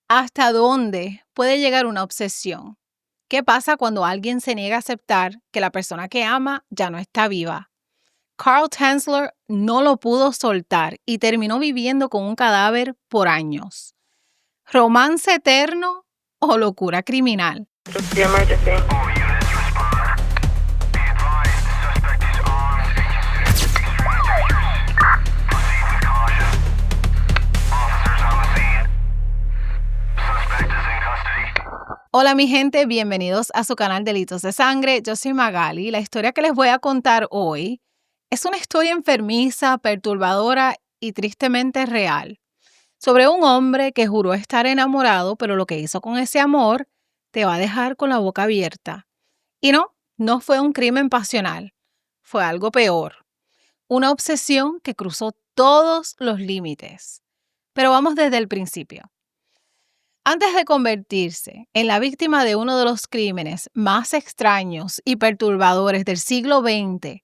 ¿Hasta dónde puede llegar una obsesión? ¿Qué pasa cuando alguien se niega a aceptar que la persona que ama ya no está viva? Carl Tanzler no lo pudo soltar y terminó viviendo con un cadáver por años. ¿Romance eterno o locura criminal? The emergency. Hola mi gente, bienvenidos a su canal Delitos de Sangre. Yo soy Magali. La historia que les voy a contar hoy es una historia enfermiza, perturbadora y tristemente real. Sobre un hombre que juró estar enamorado, pero lo que hizo con ese amor te va a dejar con la boca abierta. Y no fue un crimen pasional, fue algo peor. Una obsesión que cruzó todos los límites. Pero vamos desde el principio. Antes de convertirse en la víctima de uno de los crímenes más extraños y perturbadores del siglo XX,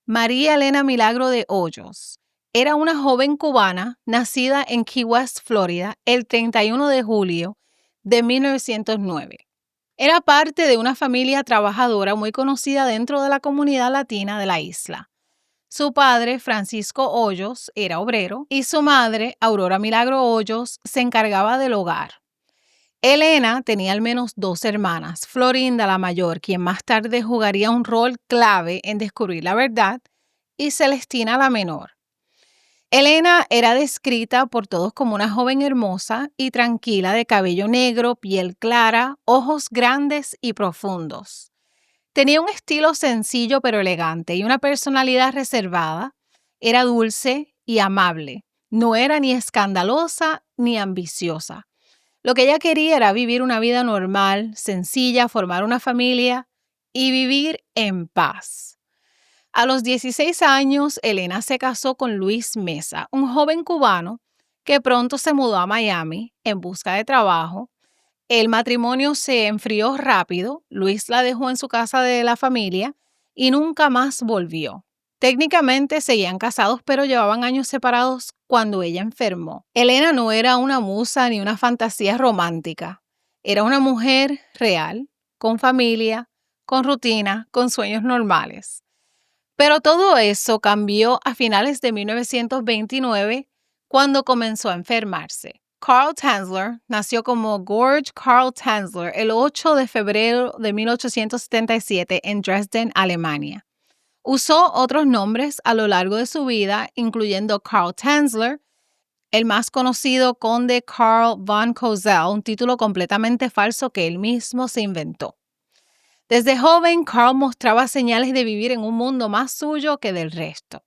María Elena Milagro de Hoyos era una joven cubana nacida en Key West, Florida, el 31 de julio de 1909. Era parte de una familia trabajadora muy conocida dentro de la comunidad latina de la isla. Su padre, Francisco Hoyos, era obrero y su madre, Aurora Milagro Hoyos, se encargaba del hogar. Elena tenía al menos dos hermanas, Florinda la mayor, quien más tarde jugaría un rol clave en descubrir la verdad, y Celestina la menor. Elena era descrita por todos como una joven hermosa y tranquila de cabello negro, piel clara, ojos grandes y profundos. Tenía un estilo sencillo pero elegante y una personalidad reservada. Era dulce y amable. No era ni escandalosa ni ambiciosa. Lo que ella quería era vivir una vida normal, sencilla, formar una familia y vivir en paz. A los 16 años, Elena se casó con Luis Mesa, un joven cubano que pronto se mudó a Miami en busca de trabajo. El matrimonio se enfrió rápido, Luis la dejó en su casa de la familia y nunca más volvió. Técnicamente seguían casados, pero llevaban años separados cuando ella enfermó. Elena no era una musa ni una fantasía romántica. Era una mujer real, con familia, con rutina, con sueños normales. Pero todo eso cambió a finales de 1929 cuando comenzó a enfermarse. Carl Tanzler nació como George Carl Tanzler el 8 de febrero de 1877 en Dresden, Alemania. Usó otros nombres a lo largo de su vida, incluyendo Carl Tanzler, el más conocido conde Karl von Cosel, un título completamente falso que él mismo se inventó. Desde joven, Carl mostraba señales de vivir en un mundo más suyo que del resto.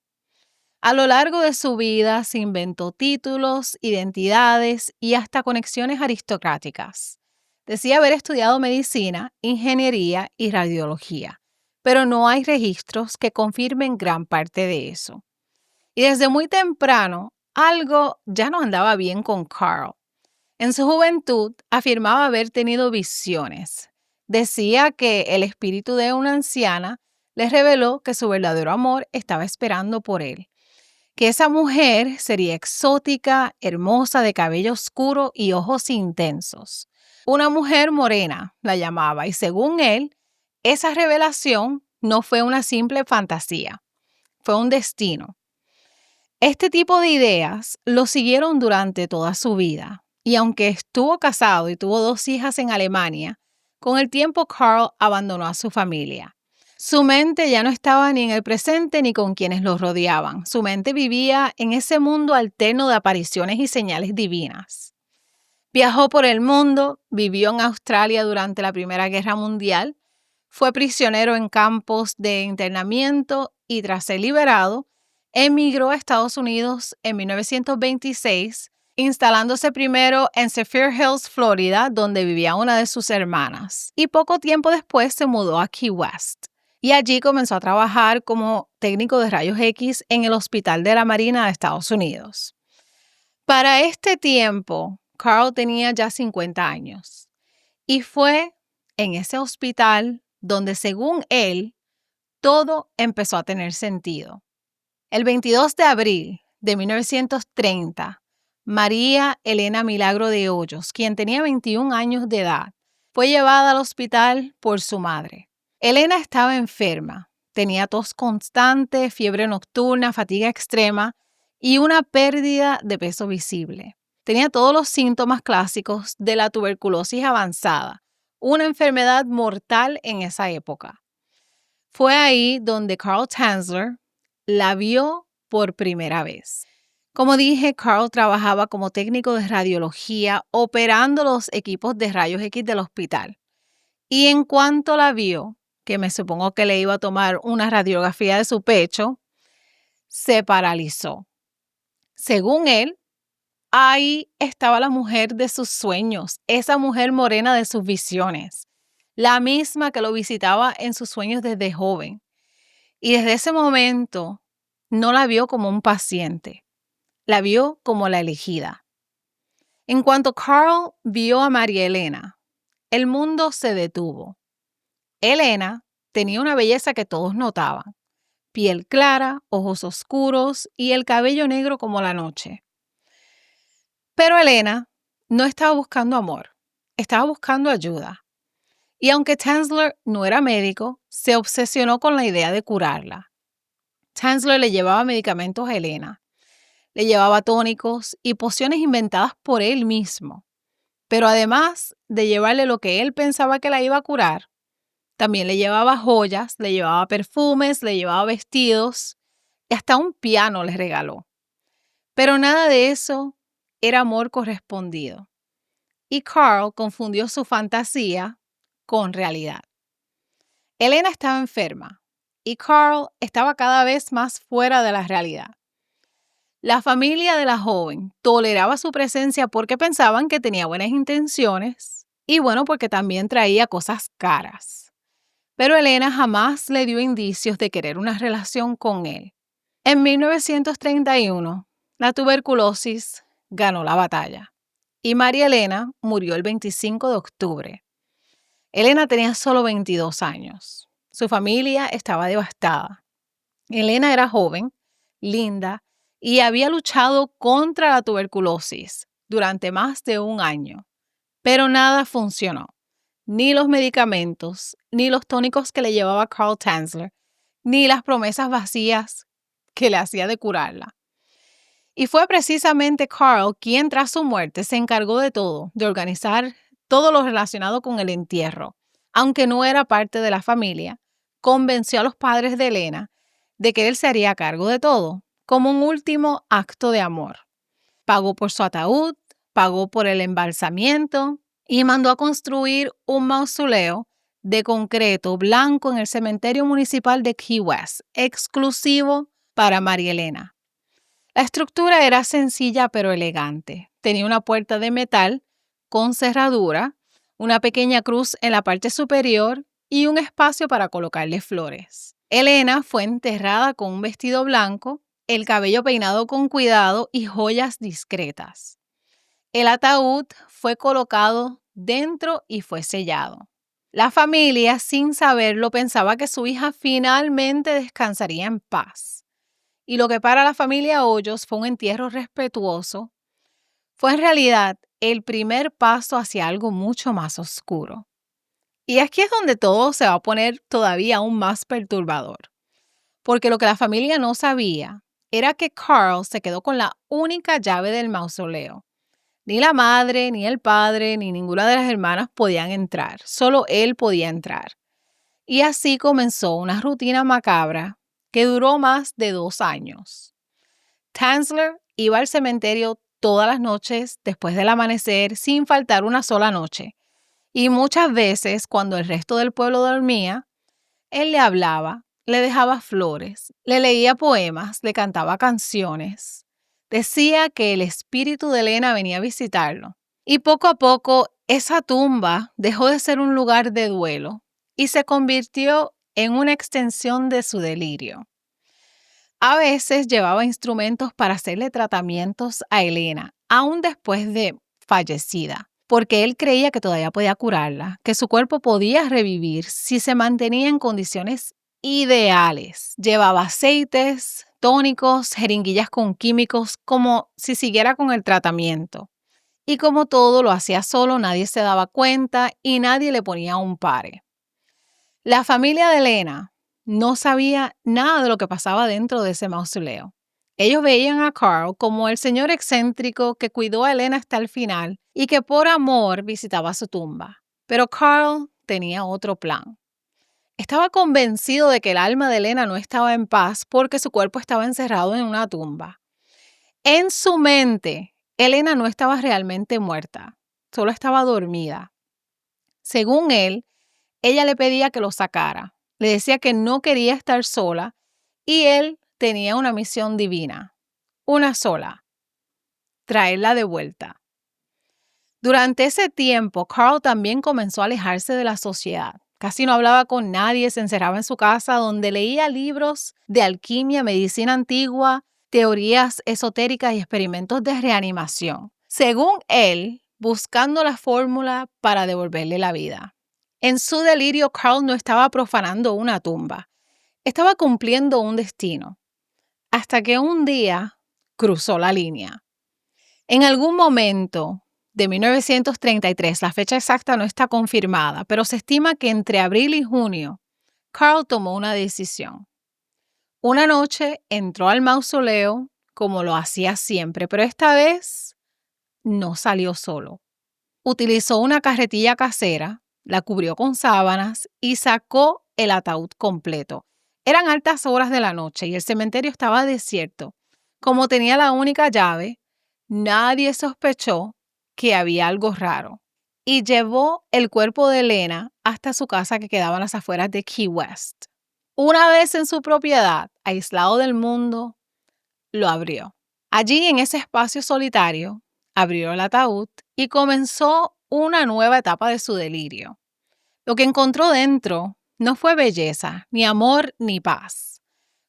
A lo largo de su vida se inventó títulos, identidades y hasta conexiones aristocráticas. Decía haber estudiado medicina, ingeniería y radiología, pero no hay registros que confirmen gran parte de eso. Y desde muy temprano, algo ya no andaba bien con Carl. En su juventud, afirmaba haber tenido visiones. Decía que el espíritu de una anciana le reveló que su verdadero amor estaba esperando por él, que esa mujer sería exótica, hermosa, de cabello oscuro y ojos intensos. Una mujer morena, la llamaba, y según él, esa revelación no fue una simple fantasía, fue un destino. Este tipo de ideas lo siguieron durante toda su vida, y aunque estuvo casado y tuvo 2 hijas en Alemania, con el tiempo Carl abandonó a su familia. Su mente ya no estaba ni en el presente ni con quienes lo rodeaban. Su mente vivía en ese mundo alterno de apariciones y señales divinas. Viajó por el mundo, vivió en Australia durante la Primera Guerra Mundial, fue prisionero en campos de internamiento y tras ser liberado, emigró a Estados Unidos en 1926, instalándose primero en Zephyr Hills, Florida, donde vivía una de sus hermanas, y poco tiempo después se mudó a Key West. Y allí comenzó a trabajar como técnico de rayos X en el Hospital de la Marina de Estados Unidos. Para este tiempo, Carl tenía ya 50 años y fue en ese hospital donde, según él, todo empezó a tener sentido. El 22 de abril de 1930, María Elena Milagro de Hoyos, quien tenía 21 años de edad, fue llevada al hospital por su madre. Elena estaba enferma, tenía tos constante, fiebre nocturna, fatiga extrema y una pérdida de peso visible. Tenía todos los síntomas clásicos de la tuberculosis avanzada, una enfermedad mortal en esa época. Fue ahí donde Carl Tanzler la vio por primera vez. Como dije, Carl trabajaba como técnico de radiología operando los equipos de rayos X del hospital. Y en cuanto la vio, que me supongo que le iba a tomar una radiografía de su pecho, se paralizó. Según él, ahí estaba la mujer de sus sueños, esa mujer morena de sus visiones, la misma que lo visitaba en sus sueños desde joven. Y desde ese momento no la vio como un paciente, la vio como la elegida. En cuanto Carl vio a María Elena, el mundo se detuvo. Elena tenía una belleza que todos notaban: piel clara, ojos oscuros y el cabello negro como la noche. Pero Elena no estaba buscando amor, estaba buscando ayuda. Y aunque Tanzler no era médico, se obsesionó con la idea de curarla. Tanzler le llevaba medicamentos a Elena, le llevaba tónicos y pociones inventadas por él mismo. Pero además de llevarle lo que él pensaba que la iba a curar, también le llevaba joyas, le llevaba perfumes, le llevaba vestidos y hasta un piano le regaló. Pero nada de eso era amor correspondido. Y Carl confundió su fantasía con realidad. Elena estaba enferma y Carl estaba cada vez más fuera de la realidad. La familia de la joven toleraba su presencia porque pensaban que tenía buenas intenciones y bueno, porque también traía cosas caras. Pero Elena jamás le dio indicios de querer una relación con él. En 1931, la tuberculosis ganó la batalla y María Elena murió el 25 de octubre. Elena tenía solo 22 años. Su familia estaba devastada. Elena era joven, linda y había luchado contra la tuberculosis durante más de un año. Pero nada funcionó. Ni los medicamentos, ni los tónicos que le llevaba Carl Tanzler, ni las promesas vacías que le hacía de curarla. Y fue precisamente Carl quien tras su muerte se encargó de todo, de organizar todo lo relacionado con el entierro. Aunque no era parte de la familia, convenció a los padres de Elena de que él se haría cargo de todo, como un último acto de amor. Pagó por su ataúd, pagó por el embalsamiento y mandó a construir un mausoleo de concreto blanco en el cementerio municipal de Key West, exclusivo para María Elena. La estructura era sencilla pero elegante. Tenía una puerta de metal con cerradura, una pequeña cruz en la parte superior y un espacio para colocarle flores. Elena fue enterrada con un vestido blanco, el cabello peinado con cuidado y joyas discretas. El ataúd fue colocado dentro y fue sellado. La familia, sin saberlo, pensaba que su hija finalmente descansaría en paz. Y lo que para la familia Hoyos fue un entierro respetuoso, fue en realidad el primer paso hacia algo mucho más oscuro. Y aquí es donde todo se va a poner todavía aún más perturbador. Porque lo que la familia no sabía era que Carl se quedó con la única llave del mausoleo. Ni la madre, ni el padre, ni ninguna de las hermanas podían entrar. Solo él podía entrar. Y así comenzó una rutina macabra que duró más de 2 años. Tanzler iba al cementerio todas las noches después del amanecer sin faltar una sola noche. Y muchas veces, cuando el resto del pueblo dormía, él le hablaba, le dejaba flores, le leía poemas, le cantaba canciones. Decía que el espíritu de Elena venía a visitarlo. Y poco a poco, esa tumba dejó de ser un lugar de duelo y se convirtió en una extensión de su delirio. A veces llevaba instrumentos para hacerle tratamientos a Elena, aún después de fallecida, porque él creía que todavía podía curarla, que su cuerpo podía revivir si se mantenía en condiciones ideales. Llevaba aceites, tónicos, jeringuillas con químicos, como si siguiera con el tratamiento. Y como todo lo hacía solo, nadie se daba cuenta y nadie le ponía un pare. La familia de Elena no sabía nada de lo que pasaba dentro de ese mausoleo. Ellos veían a Carl como el señor excéntrico que cuidó a Elena hasta el final y que por amor visitaba su tumba. Pero Carl tenía otro plan. Estaba convencido de que el alma de Elena no estaba en paz porque su cuerpo estaba encerrado en una tumba. En su mente, Elena no estaba realmente muerta, solo estaba dormida. Según él, ella le pedía que lo sacara. Le decía que no quería estar sola y él tenía una misión divina, una sola: traerla de vuelta. Durante ese tiempo, Carl también comenzó a alejarse de la sociedad. Casi no hablaba con nadie, se encerraba en su casa donde leía libros de alquimia, medicina antigua, teorías esotéricas y experimentos de reanimación. Según él, buscando la fórmula para devolverle la vida. En su delirio, Carl no estaba profanando una tumba, estaba cumpliendo un destino. Hasta que un día cruzó la línea. En algún momento de 1933, la fecha exacta no está confirmada, pero se estima que entre abril y junio, Carl tomó una decisión. Una noche entró al mausoleo como lo hacía siempre, pero esta vez no salió solo. Utilizó una carretilla casera, la cubrió con sábanas y sacó el ataúd completo. Eran altas horas de la noche y el cementerio estaba desierto. Como tenía la única llave, nadie sospechó que había algo raro y llevó el cuerpo de Elena hasta su casa que quedaba en las afueras de Key West. Una vez en su propiedad, aislado del mundo, lo abrió. Allí, en ese espacio solitario, abrió el ataúd y comenzó una nueva etapa de su delirio. Lo que encontró dentro no fue belleza, ni amor, ni paz.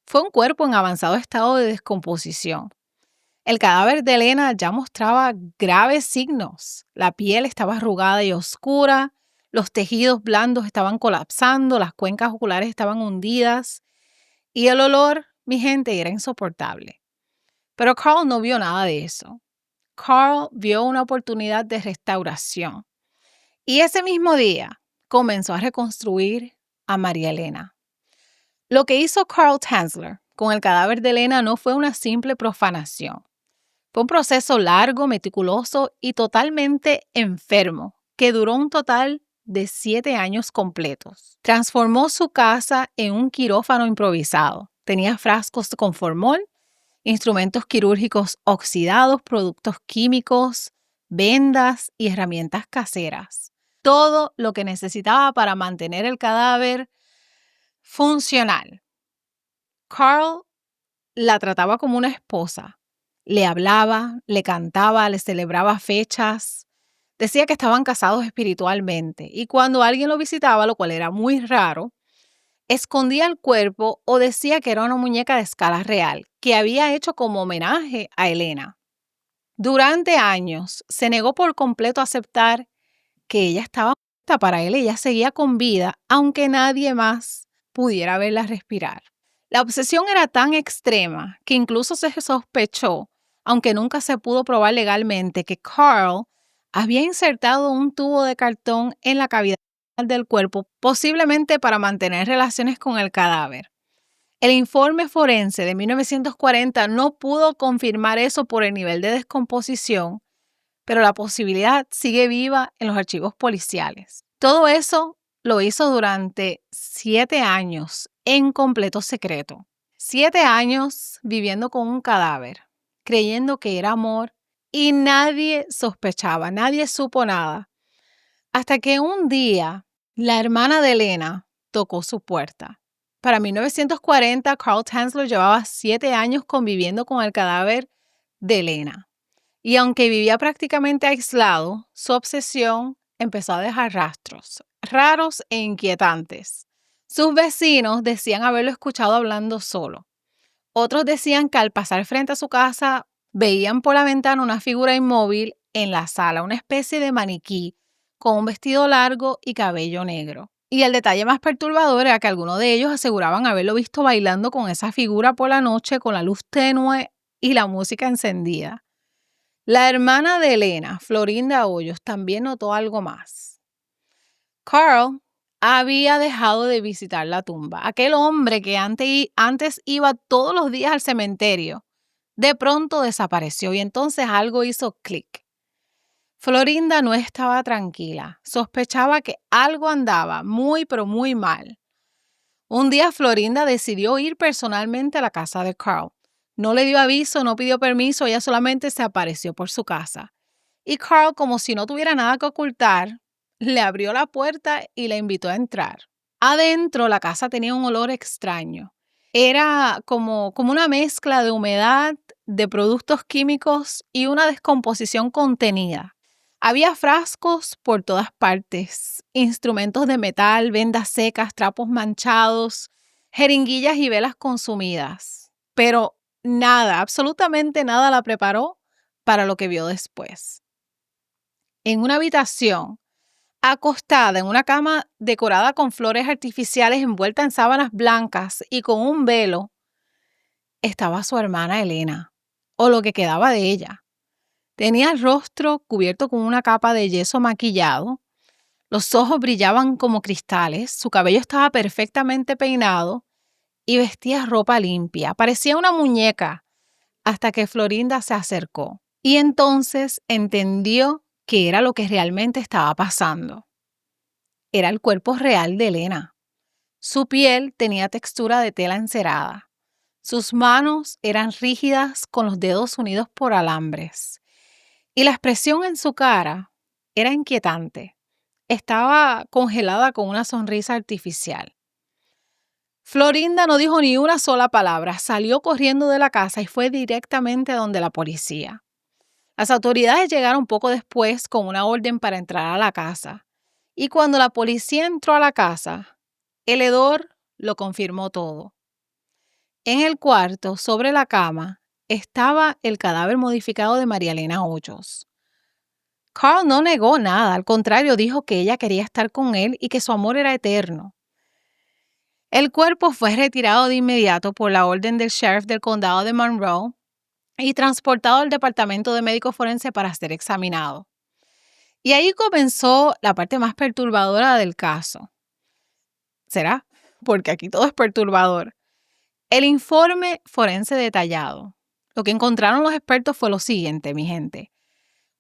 Fue un cuerpo en avanzado estado de descomposición. El cadáver de Elena ya mostraba graves signos. La piel estaba arrugada y oscura, los tejidos blandos estaban colapsando, las cuencas oculares estaban hundidas y el olor, mi gente, era insoportable. Pero Carl no vio nada de eso. Carl vio una oportunidad de restauración. Y ese mismo día comenzó a reconstruir a María Elena. Lo que hizo Carl Tanzler con el cadáver de Elena no fue una simple profanación. Fue un proceso largo, meticuloso y totalmente enfermo, que duró un total de 7 años completos. Transformó su casa en un quirófano improvisado. Tenía frascos con formol, instrumentos quirúrgicos oxidados, productos químicos, vendas y herramientas caseras. Todo lo que necesitaba para mantener el cadáver funcional. Carl la trataba como una esposa. Le hablaba, le cantaba, le celebraba fechas. Decía que estaban casados espiritualmente y cuando alguien lo visitaba, lo cual era muy raro, escondía el cuerpo o decía que era una muñeca de escala real, que había hecho como homenaje a Elena. Durante años se negó por completo a aceptar que ella estaba muerta. Para él, ella seguía con vida, aunque nadie más pudiera verla respirar. La obsesión era tan extrema que incluso se sospechó, aunque nunca se pudo probar legalmente, que Carl había insertado un tubo de cartón en la cavidad del cuerpo, posiblemente para mantener relaciones con el cadáver. El informe forense de 1940 no pudo confirmar eso por el nivel de descomposición, pero la posibilidad sigue viva en los archivos policiales. Todo eso lo hizo durante 7 años en completo secreto. 7 años viviendo con un cadáver, creyendo que era amor y nadie sospechaba, nadie supo nada. Hasta que un día la hermana de Elena tocó su puerta. Para 1940, Carl Tanzler llevaba 7 años conviviendo con el cadáver de Elena. Y aunque vivía prácticamente aislado, su obsesión empezó a dejar rastros raros e inquietantes. Sus vecinos decían haberlo escuchado hablando solo. Otros decían que al pasar frente a su casa veían por la ventana una figura inmóvil en la sala, una especie de maniquí con un vestido largo y cabello negro. Y el detalle más perturbador era que algunos de ellos aseguraban haberlo visto bailando con esa figura por la noche con la luz tenue y la música encendida. La hermana de Elena, Florinda Hoyos, también notó algo más. Carl había dejado de visitar la tumba. Aquel hombre que antes iba todos los días al cementerio, de pronto desapareció y entonces algo hizo clic. Florinda no estaba tranquila. Sospechaba que algo andaba muy, pero muy mal. Un día Florinda decidió ir personalmente a la casa de Carl. No le dio aviso, no pidió permiso, ella solamente se apareció por su casa. Y Carl, como si no tuviera nada que ocultar, le abrió la puerta y la invitó a entrar. Adentro la casa tenía un olor extraño. Era como una mezcla de humedad, de productos químicos y una descomposición contenida. Había frascos por todas partes, instrumentos de metal, vendas secas, trapos manchados, jeringuillas y velas consumidas. Pero nada, absolutamente nada la preparó para lo que vio después. En una habitación, acostada en una cama decorada con flores artificiales envuelta en sábanas blancas y con un velo, estaba su hermana Elena, o lo que quedaba de ella. Tenía el rostro cubierto con una capa de yeso maquillado, los ojos brillaban como cristales, su cabello estaba perfectamente peinado y vestía ropa limpia. Parecía una muñeca hasta que Florinda se acercó y entonces entendió qué era lo que realmente estaba pasando. Era el cuerpo real de Elena. Su piel tenía textura de tela encerada. Sus manos eran rígidas con los dedos unidos por alambres. Y la expresión en su cara era inquietante. Estaba congelada con una sonrisa artificial. Florinda no dijo ni una sola palabra, salió corriendo de la casa y fue directamente donde la policía. Las autoridades llegaron poco después con una orden para entrar a la casa. Y cuando la policía entró a la casa, el hedor lo confirmó todo. En el cuarto, sobre la cama, estaba el cadáver modificado de María Elena Hoyos. Carl no negó nada, al contrario, dijo que ella quería estar con él y que su amor era eterno. El cuerpo fue retirado de inmediato por la orden del sheriff del condado de Monroe y transportado al departamento de médico forense para ser examinado. Y ahí comenzó la parte más perturbadora del caso. ¿Será? Porque aquí todo es perturbador. El informe forense detallado. Lo que encontraron los expertos fue lo siguiente, mi gente.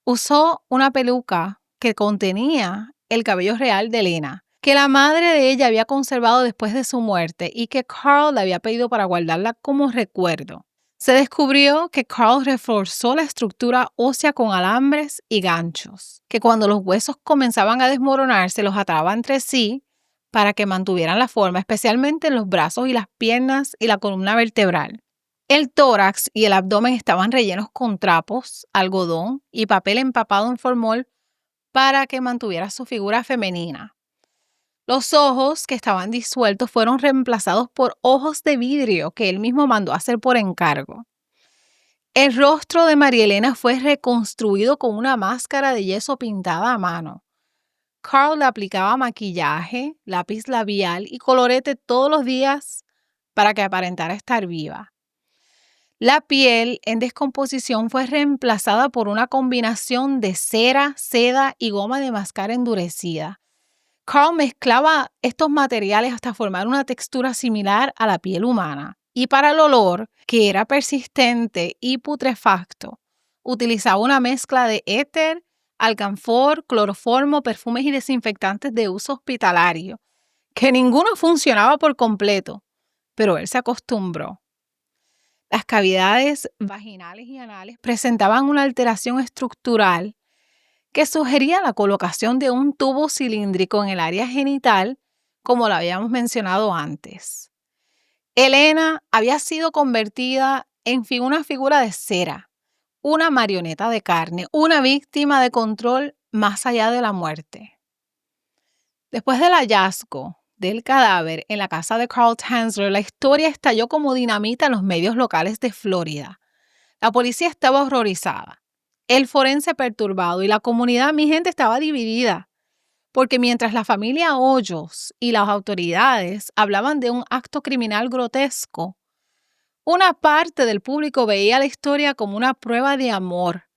Usó una peluca que contenía el cabello real de Elena, que la madre de ella había conservado después de su muerte y que Carl le había pedido para guardarla como recuerdo. Se descubrió que Carl reforzó la estructura ósea con alambres y ganchos, que cuando los huesos comenzaban a desmoronarse los ataba entre sí para que mantuvieran la forma, especialmente en los brazos y las piernas y la columna vertebral. El tórax y el abdomen estaban rellenos con trapos, algodón y papel empapado en formol para que mantuviera su figura femenina. Los ojos que estaban disueltos fueron reemplazados por ojos de vidrio que él mismo mandó hacer por encargo. El rostro de María Elena fue reconstruido con una máscara de yeso pintada a mano. Carl le aplicaba maquillaje, lápiz labial y colorete todos los días para que aparentara estar viva. La piel en descomposición fue reemplazada por una combinación de cera, seda y goma de mascar endurecida. Carl mezclaba estos materiales hasta formar una textura similar a la piel humana. Y para el olor, que era persistente y putrefacto, utilizaba una mezcla de éter, alcanfor, cloroformo, perfumes y desinfectantes de uso hospitalario, que ninguno funcionaba por completo, pero él se acostumbró. Las cavidades vaginales y anales presentaban una alteración estructural que sugería la colocación de un tubo cilíndrico en el área genital, como lo habíamos mencionado antes. Elena había sido convertida en una figura de cera, una marioneta de carne, una víctima de control más allá de la muerte. Después del hallazgo del cadáver en la casa de Carl Tanzler, la historia estalló como dinamita en los medios locales de Florida. La policía estaba horrorizada, el forense perturbado y la comunidad, mi gente, estaba dividida. porque mientras la familia Hoyos y las autoridades hablaban de un acto criminal grotesco, una parte del público veía la historia como una prueba de amor.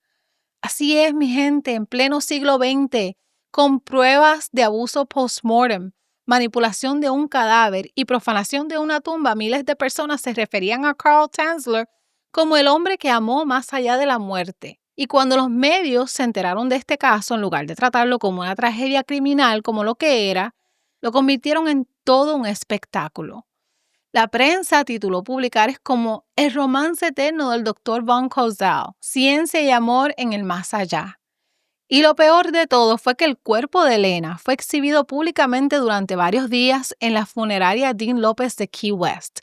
Así es, mi gente, en pleno siglo XX, con pruebas de abuso post-mortem, manipulación de un cadáver y profanación de una tumba, miles de personas se referían a Carl Tanzler como el hombre que amó más allá de la muerte. Y cuando los medios se enteraron de este caso, en lugar de tratarlo como una tragedia criminal, como lo que era, lo convirtieron en todo un espectáculo. La prensa tituló publicares como El romance eterno del Dr. Von Cosel, Ciencia y amor en el más allá. Y lo peor de todo fue que el cuerpo de Elena fue exhibido públicamente durante varios días en la funeraria Dean López de Key West,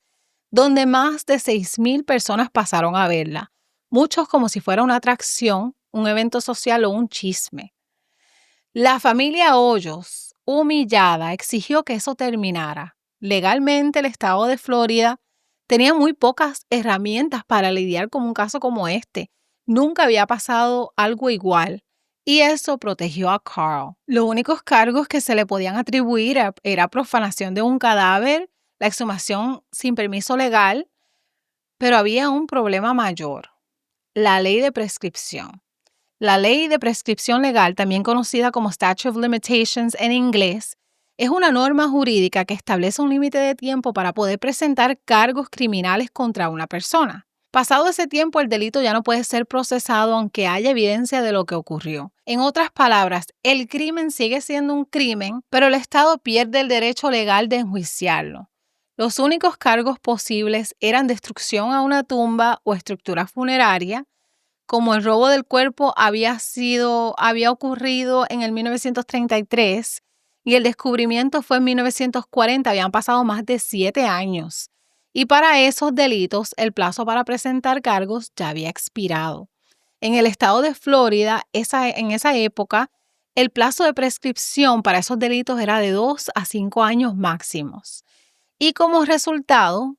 donde más de 6,000 personas pasaron a verla, muchos como si fuera una atracción, un evento social o un chisme. La familia Hoyos, humillada, exigió que eso terminara. Legalmente, el estado de Florida tenía muy pocas herramientas para lidiar con un caso como este. Nunca había pasado algo igual. Y eso protegió a Carl. Los únicos cargos que se le podían atribuir era profanación de un cadáver, la exhumación sin permiso legal, pero había un problema mayor: la ley de prescripción. La ley de prescripción legal, también conocida como Statute of Limitations en inglés, es una norma jurídica que establece un límite de tiempo para poder presentar cargos criminales contra una persona. Pasado ese tiempo, el delito ya no puede ser procesado aunque haya evidencia de lo que ocurrió. En otras palabras, el crimen sigue siendo un crimen, pero el Estado pierde el derecho legal de enjuiciarlo. Los únicos cargos posibles eran destrucción a una tumba o estructura funeraria. Como el robo del cuerpo había ocurrido en el 1933 y el descubrimiento fue en 1940, habían pasado más de 7 años. Y para esos delitos, el plazo para presentar cargos ya había expirado. En el estado de Florida, en esa época, el plazo de prescripción para esos delitos era de 2 a 5 años máximos. Y como resultado,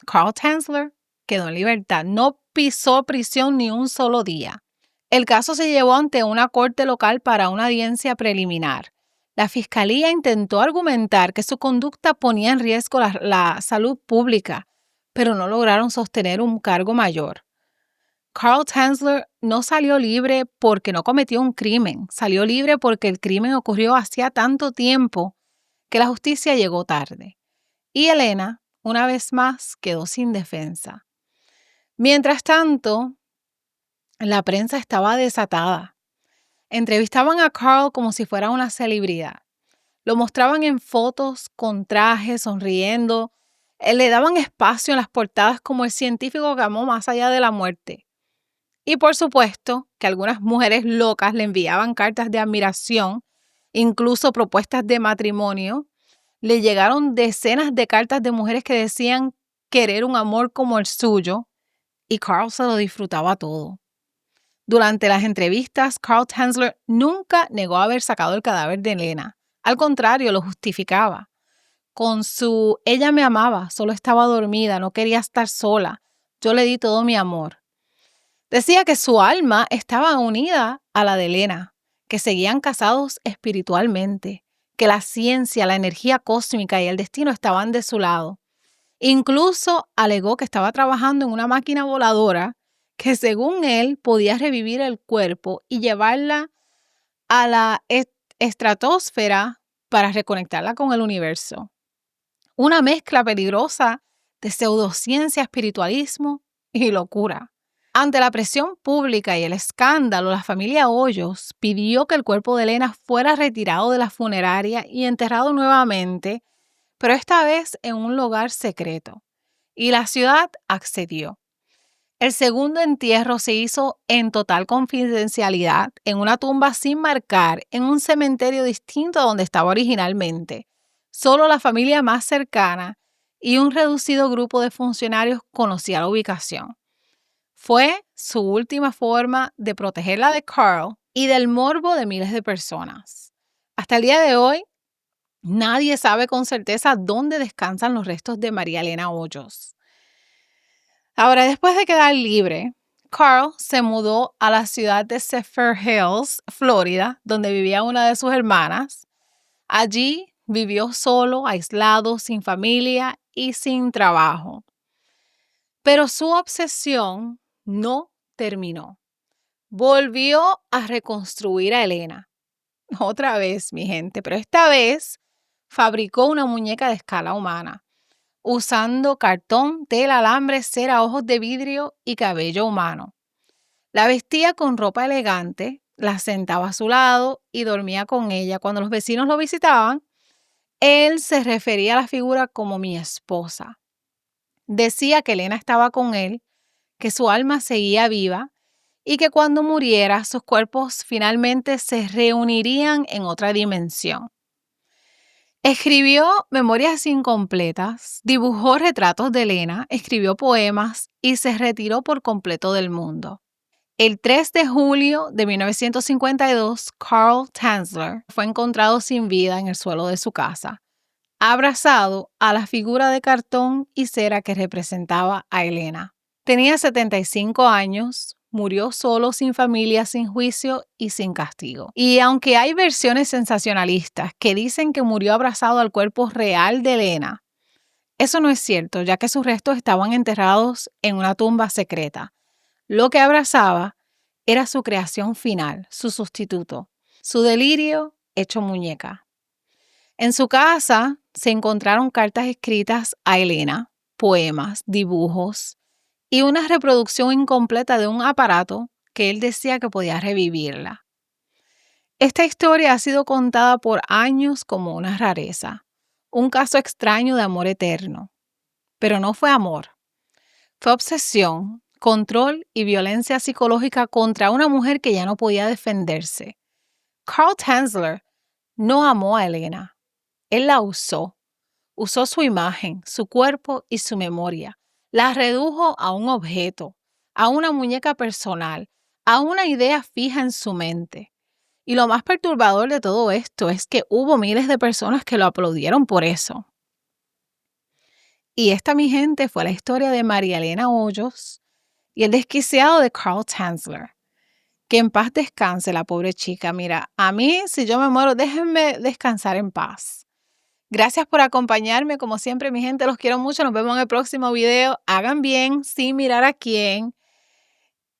Carl Tanzler quedó en libertad. No pisó prisión ni un solo día. El caso se llevó ante una corte local para una audiencia preliminar. La fiscalía intentó argumentar que su conducta ponía en riesgo la salud pública, pero no lograron sostener un cargo mayor. Carl Tanzler no salió libre porque no cometió un crimen. Salió libre porque el crimen ocurrió hacía tanto tiempo que la justicia llegó tarde. Y Elena, una vez más, quedó sin defensa. Mientras tanto, la prensa estaba desatada. Entrevistaban a Carl como si fuera una celebridad. Lo mostraban en fotos con traje, sonriendo. Le daban espacio en las portadas como el científico que amó más allá de la muerte. Y por supuesto que algunas mujeres locas le enviaban cartas de admiración, incluso propuestas de matrimonio. Le llegaron decenas de cartas de mujeres que decían querer un amor como el suyo, y Carl se lo disfrutaba todo. Durante las entrevistas, Carl Tanzler nunca negó haber sacado el cadáver de Elena. Al contrario, lo justificaba. Con su "ella me amaba, solo estaba dormida, no quería estar sola, yo le di todo mi amor". Decía que su alma estaba unida a la de Elena, que seguían casados espiritualmente, que la ciencia, la energía cósmica y el destino estaban de su lado. Incluso alegó que estaba trabajando en una máquina voladora que, según él, podía revivir el cuerpo y llevarla a la estratosfera para reconectarla con el universo. Una mezcla peligrosa de pseudociencia, espiritualismo y locura. Ante la presión pública y el escándalo, la familia Hoyos pidió que el cuerpo de Elena fuera retirado de la funeraria y enterrado nuevamente, pero esta vez en un lugar secreto. Y la ciudad accedió. El segundo entierro se hizo en total confidencialidad, en una tumba sin marcar, en un cementerio distinto a donde estaba originalmente. Solo la familia más cercana y un reducido grupo de funcionarios conocía la ubicación. Fue su última forma de protegerla de Carl y del morbo de miles de personas. Hasta el día de hoy, nadie sabe con certeza dónde descansan los restos de María Elena Hoyos. Ahora, después de quedar libre, Carl se mudó a la ciudad de Zephyr Hills, Florida, donde vivía una de sus hermanas. Allí vivió solo, aislado, sin familia y sin trabajo. Pero su obsesión no terminó. Volvió a reconstruir a Elena. Otra vez, mi gente, pero esta vez fabricó una muñeca de escala humana, usando cartón, tela, alambre, cera, ojos de vidrio y cabello humano. La vestía con ropa elegante, la sentaba a su lado y dormía con ella. Cuando los vecinos lo visitaban, él se refería a la figura como mi esposa. Decía que Elena estaba con él, que su alma seguía viva y que cuando muriera sus cuerpos finalmente se reunirían en otra dimensión. Escribió memorias incompletas, dibujó retratos de Elena, escribió poemas y se retiró por completo del mundo. El 3 de julio de 1952, Carl Tanzler fue encontrado sin vida en el suelo de su casa, abrazado a la figura de cartón y cera que representaba a Elena. Tenía 75 años, murió solo, sin familia, sin juicio y sin castigo. Y aunque hay versiones sensacionalistas que dicen que murió abrazado al cuerpo real de Elena, eso no es cierto, ya que sus restos estaban enterrados en una tumba secreta. Lo que abrazaba era su creación final, su sustituto, su delirio hecho muñeca. En su casa se encontraron cartas escritas a Elena, poemas, dibujos y una reproducción incompleta de un aparato que él decía que podía revivirla. Esta historia ha sido contada por años como una rareza, un caso extraño de amor eterno. Pero no fue amor, fue obsesión, control y violencia psicológica contra una mujer que ya no podía defenderse. Carl Tanzler no amó a Elena. Él la usó su imagen, su cuerpo y su memoria. La redujo a un objeto, a una muñeca personal, a una idea fija en su mente. Y lo más perturbador de todo esto es que hubo miles de personas que lo aplaudieron por eso. Y esta, mi gente, fue la historia de María Elena Hoyos y el desquiciado de Carl Tanzler. Que en paz descanse la pobre chica. Mira, a mí, si yo me muero, déjenme descansar en paz. Gracias por acompañarme. Como siempre, mi gente, los quiero mucho. Nos vemos en el próximo video. Hagan bien, sin mirar a quién.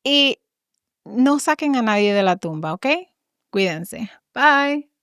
Y no saquen a nadie de la tumba, ¿ok? Cuídense. Bye.